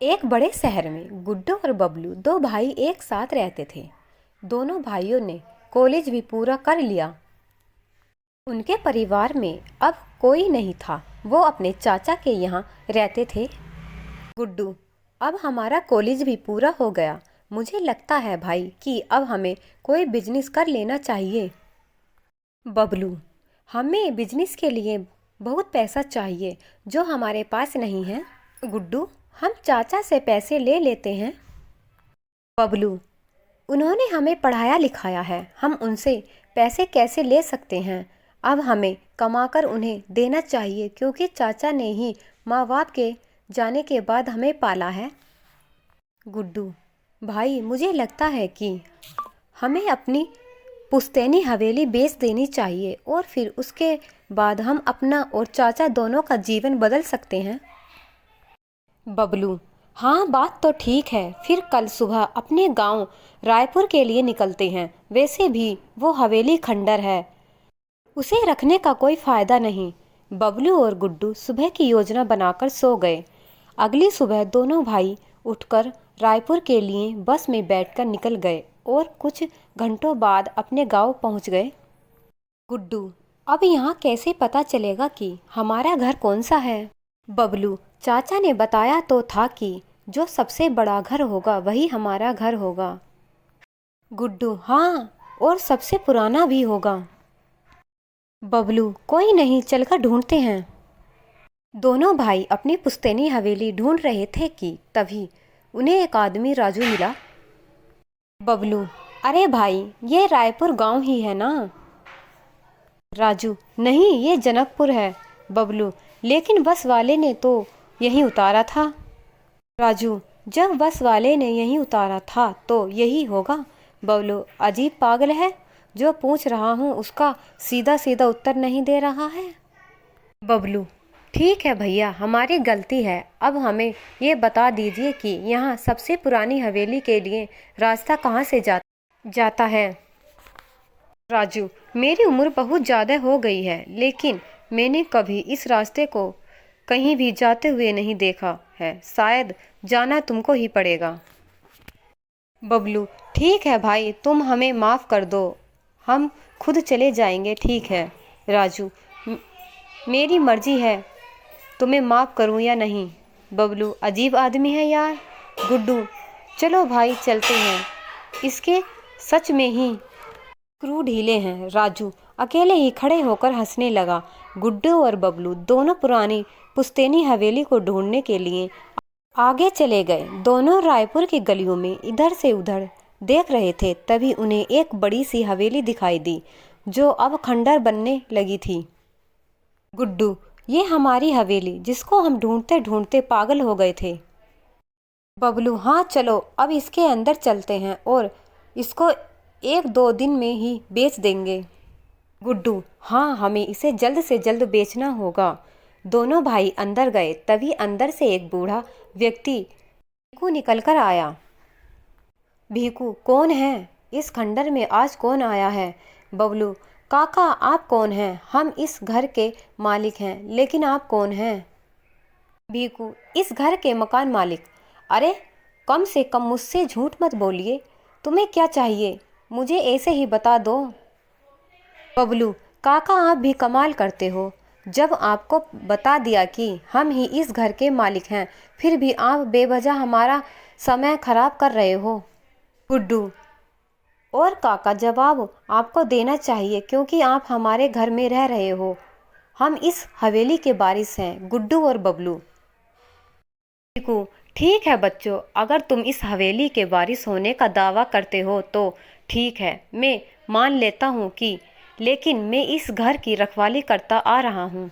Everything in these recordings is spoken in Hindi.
एक बड़े शहर में गुड्डू और बबलू दो भाई एक साथ रहते थे। दोनों भाइयों ने कॉलेज भी पूरा कर लिया। उनके परिवार में अब कोई नहीं था। वो अपने चाचा के यहाँ रहते थे। गुड्डू, अब हमारा कॉलेज भी पूरा हो गया। मुझे लगता है भाई कि अब हमें कोई बिजनेस कर लेना चाहिए। बबलू, हमें बिजनेस के लिए बहुत पैसा चाहिए जो हमारे पास नहीं है। गुड्डू, हम चाचा से पैसे ले लेते हैं। बबलू, उन्होंने हमें पढ़ाया लिखाया है, हम उनसे पैसे कैसे ले सकते हैं। अब हमें कमाकर उन्हें देना चाहिए क्योंकि चाचा ने ही माँ बाप के जाने के बाद हमें पाला है। गुड्डू, भाई मुझे लगता है कि हमें अपनी पुश्तैनी हवेली बेच देनी चाहिए और फिर उसके बाद हम अपना और चाचा दोनों का जीवन बदल सकते हैं। बबलू, हाँ बात तो ठीक है। फिर कल सुबह अपने गांव रायपुर के लिए निकलते हैं। वैसे भी वो हवेली खंडर है, उसे रखने का कोई फायदा नहीं। बबलू और गुड्डू सुबह की योजना बनाकर सो गए। अगली सुबह दोनों भाई उठकर रायपुर के लिए बस में बैठकर निकल गए और कुछ घंटों बाद अपने गांव पहुंच गए। गुड्डू, अब यहाँ कैसे पता चलेगा कि हमारा घर कौन सा है। बबलू, चाचा ने बताया तो था कि जो सबसे बड़ा घर होगा वही हमारा घर होगा। गुड्डू, हाँ, और सबसे पुराना भी होगा। बबलू, कोई नहीं, चलकर ढूंढते हैं। दोनों भाई अपनी पुश्तैनी हवेली ढूंढ रहे थे कि तभी उन्हें एक आदमी राजू मिला। बबलू, अरे भाई, ये रायपुर गांव ही है ना। राजू, नहीं, ये जनकपुर है। बबलू, लेकिन बस वाले ने तो यहीं उतारा था। राजू, जब बस वाले ने यहीं उतारा था तो यही होगा। बबलू, अजीब पागल है, जो पूछ रहा हूँ उसका सीधा सीधा उत्तर नहीं दे रहा है। बबलू, ठीक है भैया, हमारी गलती है। अब हमें ये बता दीजिए कि यहाँ सबसे पुरानी हवेली के लिए रास्ता कहाँ से जाता है। राजू, मेरी उम्र बहुत ज़्यादा हो गई है, लेकिन मैंने कभी इस रास्ते को कहीं भी जाते हुए नहीं देखा है। शायद जाना तुमको ही पड़ेगा। बबलू, ठीक है भाई, तुम हमें माफ़ कर दो, हम खुद चले जाएंगे। ठीक है। राजू, मेरी मर्जी है तुम्हें माफ़ करूं या नहीं। बबलू, अजीब आदमी है यार। गुड्डू, चलो भाई चलते हैं, इसके सच में ही स्क्रू ढीले हैं। राजू अकेले ही खड़े होकर हंसने लगा। गुड्डू और बबलू दोनों पुरानी पुश्तैनी हवेली को ढूंढने के लिए आगे चले गए। दोनों रायपुर की गलियों में इधर से उधर देख रहे थे, तभी उन्हें एक बड़ी सी हवेली दिखाई दी जो अब खंडर बनने लगी थी। गुड्डू, ये हमारी हवेली जिसको हम ढूंढते ढूंढते पागल हो गए थे। बबलू, हाँ चलो अब इसके अंदर चलते हैं और इसको एक दो दिन में ही बेच देंगे। गुड्डू, हाँ, हमें इसे जल्द से जल्द बेचना होगा। दोनों भाई अंदर गए, तभी अंदर से एक बूढ़ा व्यक्ति भीकू निकल कर आया। भीकू, कौन है? इस खंडर में आज कौन आया है? बबलू, काका आप कौन हैं? हम इस घर के मालिक हैं, लेकिन आप कौन हैं? भीकू, इस घर के मकान मालिक। अरे कम से कम मुझसे झूठ मत बोलिए, तुम्हें क्या चाहिए मुझे ऐसे ही बता दो। बबलू, काका आप भी कमाल करते हो, जब आपको बता दिया कि हम ही इस घर के मालिक हैं फिर भी आप बेवजह हमारा समय खराब कर रहे हो। गुड्डू, और काका जवाब आपको देना चाहिए क्योंकि आप हमारे घर में रह रहे हो। हम इस हवेली के वारिस हैं। गुड्डू और बबलू। चीकू, ठीक है बच्चों, अगर तुम इस हवेली के वारिस होने का दावा करते हो तो ठीक है, मैं मान लेता हूँ कि लेकिन मैं इस घर की रखवाली करता आ रहा हूँ।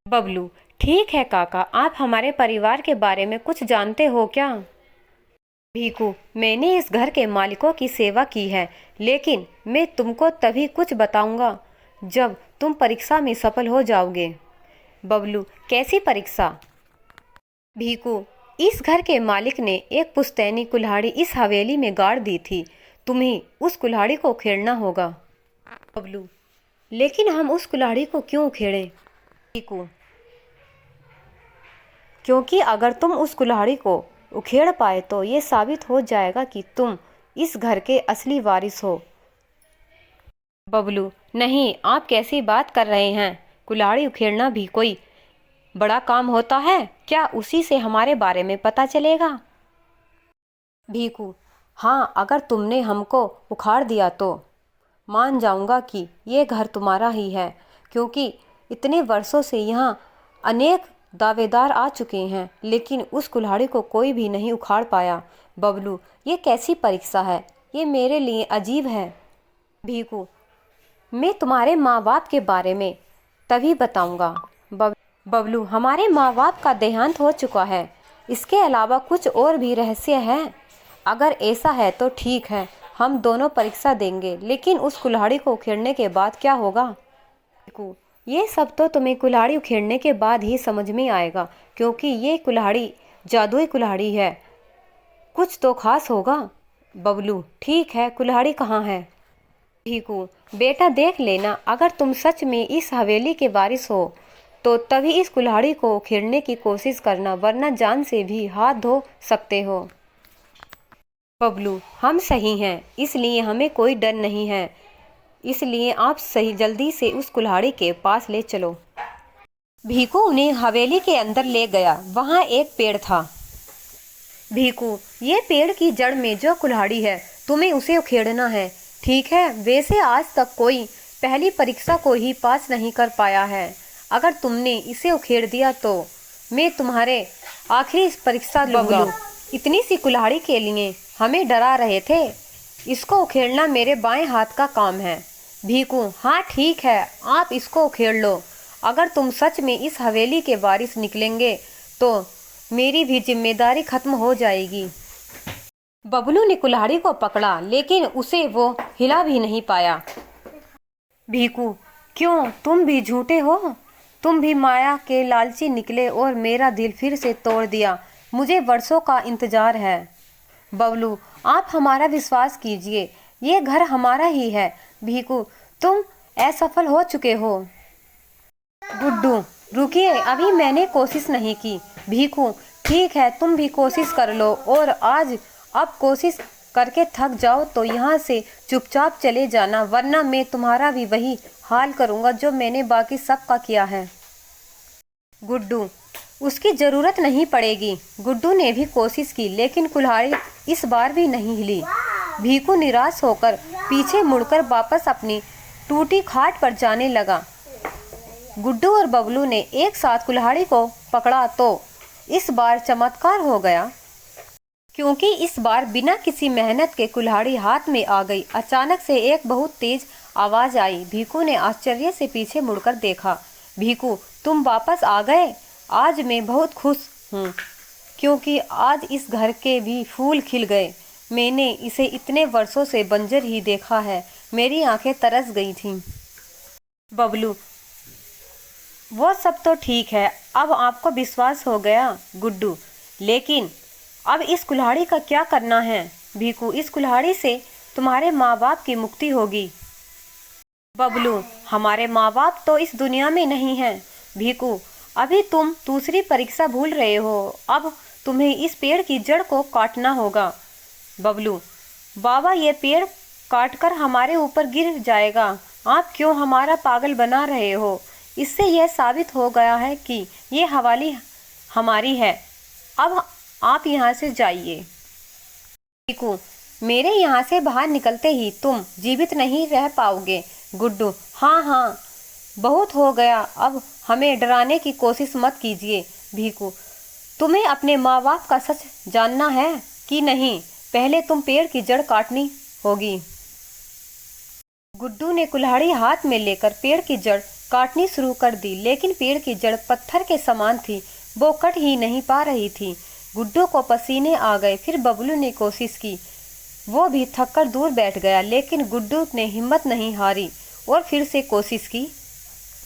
बबलू, ठीक है काका, आप हमारे परिवार के बारे में कुछ जानते हो क्या? भीकू, मैंने इस घर के मालिकों की सेवा की है, लेकिन मैं तुमको तभी कुछ बताऊंगा जब तुम परीक्षा में सफल हो जाओगे। बबलू, कैसी परीक्षा? भीकू, इस घर के मालिक ने एक पुश्तैनी कुल्हाड़ी इस हवेली में गाड़ दी थी, तुम्हें उस कुल्हाड़ी को उखेड़ना होगा। बबलू, लेकिन हम उस कुल्हाड़ी को क्यों उखेड़ें? भीकू, क्योंकि अगर तुम उस कुल्हाड़ी को उखेड़ पाए तो ये साबित हो जाएगा कि तुम इस घर के असली वारिस हो। बबलू, नहीं, आप कैसी बात कर रहे हैं? कुल्हाड़ी उखेड़ना भी कोई बड़ा काम होता है क्या? उसी से हमारे बारे में पता चलेगा। भीकू, हाँ, अगर तुमने हमको उखाड़ दिया तो मान जाऊंगा कि ये घर तुम्हारा ही है, क्योंकि इतने वर्षों से यहाँ अनेक दावेदार आ चुके हैं, लेकिन उस कुल्हाड़ी को कोई भी नहीं उखाड़ पाया। बबलू, ये कैसी परीक्षा है? ये मेरे लिए अजीब है। भीकू, मैं तुम्हारे माँ बाप के बारे में तभी बताऊंगा। बबलू, हमारे माँ बाप का देहांत हो चुका है। इसके अलावा कुछ और भी रहस्य है? अगर ऐसा है तो ठीक है, हम दोनों परीक्षा देंगे, लेकिन उस कुल्हाड़ी को उखेड़ने के बाद क्या होगा? ये सब तो तुम्हें कुल्हाड़ी उखेड़ने के बाद ही समझ में आएगा, क्योंकि ये कुल्हाड़ी जादुई कुल्हाड़ी है। कुछ तो खास होगा। बबलू, ठीक है, कुल्हाड़ी कहाँ है? भीकू, बेटा देख लेना, अगर तुम सच में इस हवेली के वारिस हो तो तभी इस कुल्हाड़ी को उखेड़ने की कोशिश करना, वरना जान से भी हाथ धो सकते हो। बबलू, हम सही हैं, इसलिए हमें कोई डर नहीं है, इसलिए आप सही जल्दी से उस कुल्हाड़ी के पास ले चलो। भीकू उन्हें हवेली के अंदर ले गया। वहाँ एक पेड़ था। भीकू, ये पेड़ की जड़ में जो कुल्हाड़ी है, तुम्हें उसे उखेड़ना है, ठीक है? वैसे आज तक कोई पहली परीक्षा को ही पास नहीं कर पाया है। अगर तुमने इसे उखेड़ दिया तो मैं तुम्हारे आखिरी परीक्षा लूंगा। इतनी सी कुल्हाड़ी के लिए हमें डरा रहे थे। इसको उखेड़ना मेरे बाएं हाथ का काम है। भीकू, हाँ ठीक है, आप इसको उखेड़ लो। अगर तुम सच में इस हवेली के वारिस निकलेंगे तो मेरी भी जिम्मेदारी खत्म हो जाएगी। बबलू ने कुल्हाड़ी को पकड़ा, लेकिन उसे वो हिला भी नहीं पाया। भीकू, क्यों? तुम भी झूठे हो। तुम भी माया के लालची निकले और मेरा दिल फिर से तोड़ दिया। मुझे वर्षों का इंतजार है। बबलू, आप हमारा विश्वास कीजिए, ये घर हमारा ही है। भीकू, तुम असफल हो चुके हो। गुड्डू, रुकिए, अभी मैंने कोशिश नहीं की। भीकू, ठीक है, तुम भी कोशिश कर लो, और अब कोशिश करके थक जाओ तो यहाँ से चुपचाप चले जाना, वरना मैं तुम्हारा भी वही हाल करूँगा जो मैंने बाकी सबका किया है। गुड्डू, उसकी ज़रूरत नहीं पड़ेगी। गुड्डू ने भी कोशिश की, लेकिन कुल्हाड़ी इस बार भी नहीं हिली। भीकू निराश होकर पीछे मुड़कर वापस अपनी टूटी खाट पर जाने लगा। गुड्डू और बबलू ने एक साथ कुल्हाड़ी को पकड़ा तो इस बार चमत्कार हो गया, क्योंकि इस बार बिना किसी मेहनत के कुल्हाड़ी हाथ में आ गई। अचानक से एक बहुत तेज आवाज आई। भीकू ने आश्चर्य से पीछे मुड़कर देखा। भीकू, तुम वापस आ गए। आज मैं बहुत खुश हूँ, क्योंकि आज इस घर के भी फूल खिल गए। मैंने इसे इतने वर्षों से बंजर ही देखा है। मेरी आंखें तरस गई थीं। बबलू, वो सब तो ठीक है, अब आपको विश्वास हो गया। गुड्डू, लेकिन अब इस कुल्हाड़ी का क्या करना है? भीकू, इस कुल्हाड़ी से तुम्हारे माँ बाप की मुक्ति होगी। बबलू, हमारे माँ बाप तो इस दुनिया में नहीं हैं। भीकू, अभी तुम दूसरी परीक्षा भूल रहे हो। अब तुम्हें इस पेड़ की जड़ को काटना होगा। बबलू, बाबा, ये पेड़ काटकर हमारे ऊपर गिर जाएगा। आप क्यों हमारा पागल बना रहे हो? इससे यह साबित हो गया है कि ये हवेली हमारी है। अब आप यहाँ से जाइए। भीकू, मेरे यहाँ से बाहर निकलते ही तुम जीवित नहीं रह पाओगे। गुड्डू, हाँ हाँ, बहुत हो गया, अब हमें डराने की कोशिश मत कीजिए। भीकू, तुम्हें अपने माँ बाप का सच जानना है कि नहीं? पहले तुम पेड़ की जड़ काटनी होगी। गुड्डू ने कुल्हाड़ी हाथ में लेकर पेड़ की जड़ काटनी शुरू कर दी, लेकिन पेड़ की जड़ पत्थर के समान थी, वो कट ही नहीं पा रही थी। गुड्डू को पसीने आ गए। फिर बबलू ने कोशिश की, वो भी थककर दूर बैठ गया, लेकिन गुड्डू ने हिम्मत नहीं हारी और फिर से कोशिश की,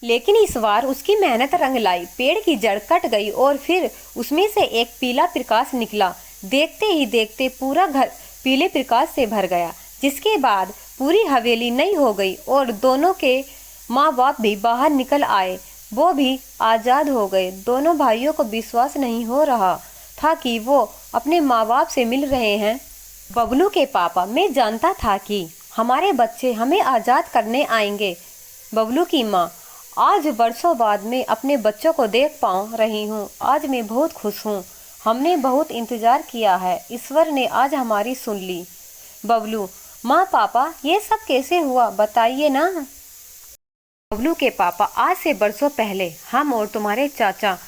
लेकिन इस बार उसकी मेहनत रंग लाई। पेड़ की जड़ कट गई और फिर उसमें से एक पीला प्रकाश निकला। देखते ही देखते पूरा घर पीले प्रकाश से भर गया, जिसके बाद पूरी हवेली नई हो गई और दोनों के माँ बाप भी बाहर निकल आए। वो भी आज़ाद हो गए। दोनों भाइयों को विश्वास नहीं हो रहा था कि वो अपने माँ बाप से मिल रहे हैं। बबलू के पापा, मैं जानता था कि हमारे बच्चे हमें आज़ाद करने आएंगे। बबलू की माँ, आज बरसों बाद मैं अपने बच्चों को देख पा रही हूँ। आज मैं बहुत खुश हूँ। हमने बहुत इंतजार किया है, ईश्वर ने आज हमारी सुन ली। बबलू, माँ पापा ये सब कैसे हुआ, बताइए ना। बबलू के पापा, आज से बरसों पहले हम और तुम्हारे चाचा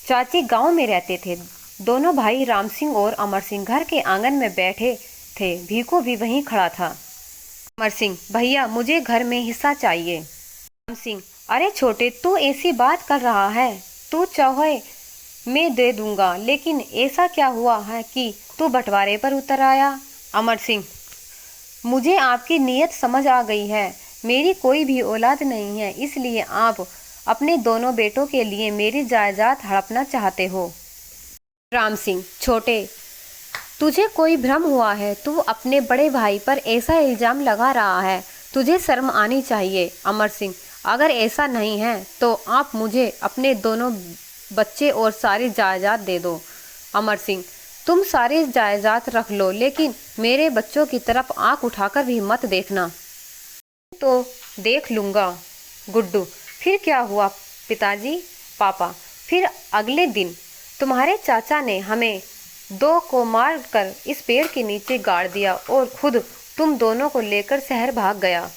चाची गांव में रहते थे। दोनों भाई राम सिंह और अमर सिंह घर के आंगन में बैठे थे। भीखू भी वहीं खड़ा था। अमर सिंह, भैया मुझे घर में हिस्सा चाहिए। राम सिंह, अरे छोटे, तू ऐसी बात कर रहा है? तू चाहे मैं दे दूंगा, लेकिन ऐसा क्या हुआ है कि तू बंटवारे पर उतर आया? अमर सिंह, मुझे आपकी नीयत समझ आ गई है। मेरी कोई भी औलाद नहीं है, इसलिए आप अपने दोनों बेटों के लिए मेरी जायदाद हड़पना चाहते हो। राम सिंह, छोटे, तुझे कोई भ्रम हुआ है? तू अपने बड़े भाई पर ऐसा इल्जाम लगा रहा है, तुझे शर्म आनी चाहिए। अमर सिंह, अगर ऐसा नहीं है तो आप मुझे अपने दोनों बच्चे और सारी जायदाद दे दो। अमर सिंह, तुम सारी जायदाद रख लो, लेकिन मेरे बच्चों की तरफ आंख उठाकर भी मत देखना। तो देख लूंगा। गुड्डू, फिर क्या हुआ पिताजी? पापा, फिर अगले दिन तुम्हारे चाचा ने हमें दो को मार कर इस पेड़ के नीचे गाड़ दिया और खुद तुम दोनों को लेकर शहर भाग गया।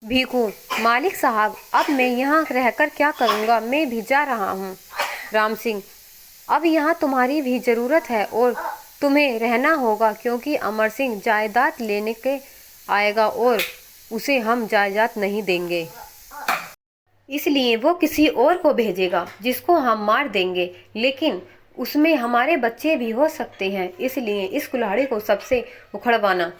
भीखू, मालिक साहब, अब मैं यहाँ रहकर क्या करूँगा? मैं भी जा रहा हूँ। राम सिंह, अब यहाँ तुम्हारी भी ज़रूरत है और तुम्हें रहना होगा, क्योंकि अमर सिंह जायदाद लेने के आएगा और उसे हम जायदाद नहीं देंगे। इसलिए वो किसी और को भेजेगा जिसको हम मार देंगे, लेकिन उसमें हमारे बच्चे भी हो सकते हैं। इसलिए इस कुल्हाड़ी को सबसे उखड़वाना।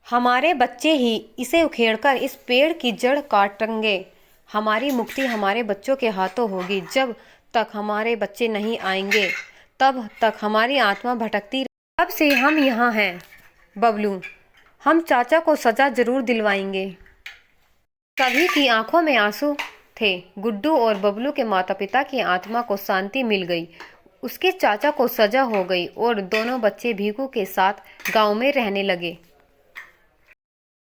हमारे बच्चे ही इसे उखेड़कर इस पेड़ की जड़ काटेंगे। हमारी मुक्ति हमारे बच्चों के हाथों होगी। जब तक हमारे बच्चे नहीं आएंगे तब तक हमारी आत्मा भटकती। अब से हम यहाँ हैं। बबलू, हम चाचा को सजा जरूर दिलवाएंगे। सभी की आंखों में आंसू थे। गुड्डू और बबलू के माता पिता की आत्मा को शांति मिल गई। उसके चाचा को सजा हो गई और दोनों बच्चे भीखू के साथ गांव में रहने लगे।